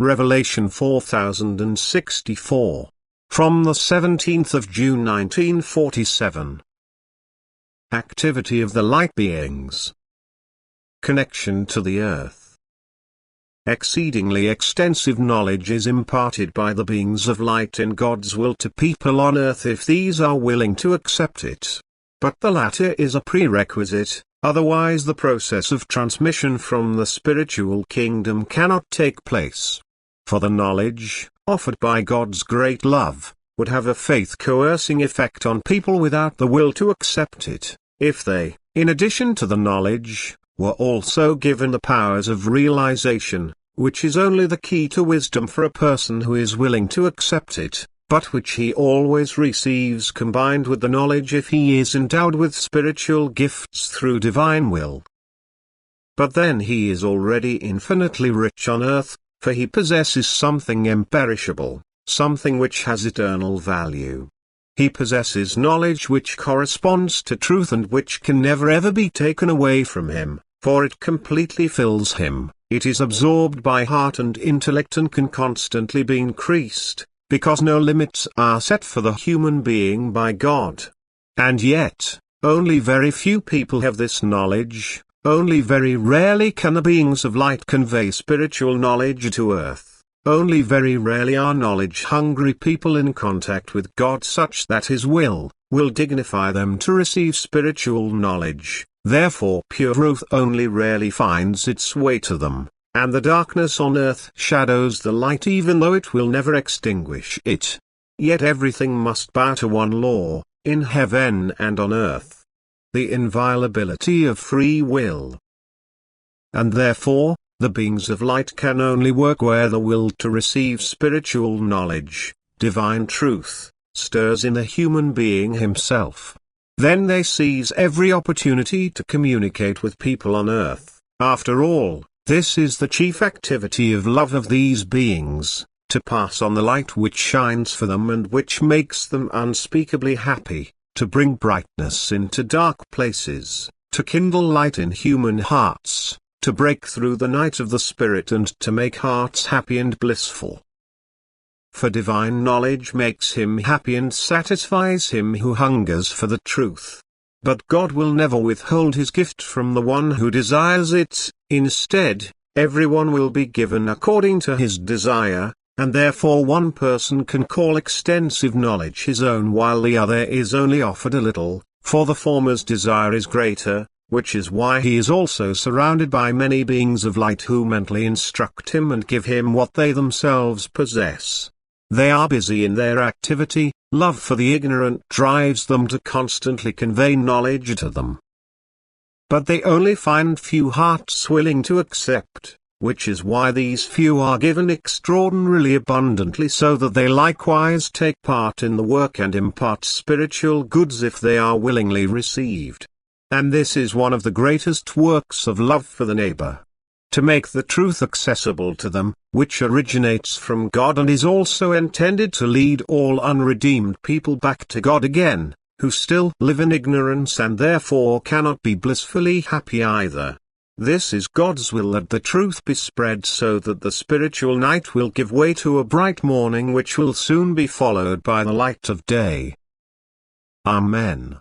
Revelation 4064. From the 17th of June 1947. Activity of the light beings. Connection to the earth. Exceedingly extensive knowledge is imparted by the beings of light in God's will to people on earth if these are willing to accept it. But the latter is a prerequisite, otherwise the process of transmission from the spiritual kingdom cannot take place. For the knowledge, offered by God's great love, would have a faith-coercing effect on people without the will to accept it, if they, in addition to the knowledge, were also given the powers of realization, which is only the key to wisdom for a person who is willing to accept it, but which he always receives combined with the knowledge if he is endowed with spiritual gifts through divine will. But then he is already infinitely rich on earth, for he possesses something imperishable, something which has eternal value. He possesses knowledge which corresponds to truth and which can never ever be taken away from him, for it completely fills him. It is absorbed by heart and intellect and can constantly be increased, because no limits are set for the human being by God. And yet, only very few people have this knowledge. Only very rarely can the beings of light convey spiritual knowledge to earth. Only very rarely are knowledge-hungry people in contact with God such that His will dignify them to receive spiritual knowledge. Therefore pure truth only rarely finds its way to them, and the darkness on earth shadows the light even though it will never extinguish it. Yet everything must bow to one law, in heaven and on earth: the inviolability of free will. And therefore, the beings of light can only work where the will to receive spiritual knowledge, divine truth, stirs in the human being himself. Then they seize every opportunity to communicate with people on earth. After all, this is the chief activity of love of these beings, to pass on the light which shines for them and which makes them unspeakably happy. To bring brightness into dark places, to kindle light in human hearts, to break through the night of the spirit and to make hearts happy and blissful. For divine knowledge makes him happy and satisfies him who hungers for the truth. But God will never withhold his gift from the one who desires it. Instead, everyone will be given according to his desire. And therefore one person can call extensive knowledge his own while the other is only offered a little, for the former's desire is greater, which is why he is also surrounded by many beings of light who mentally instruct him and give him what they themselves possess. They are busy in their activity. Love for the ignorant drives them to constantly convey knowledge to them. But they only find few hearts willing to accept, which is why these few are given extraordinarily abundantly so that they likewise take part in the work and impart spiritual goods if they are willingly received. And this is one of the greatest works of love for the neighbor. To make the truth accessible to them, which originates from God and is also intended to lead all unredeemed people back to God again, who still live in ignorance and therefore cannot be blissfully happy either. This is God's will that the truth be spread so that the spiritual night will give way to a bright morning which will soon be followed by the light of day. Amen.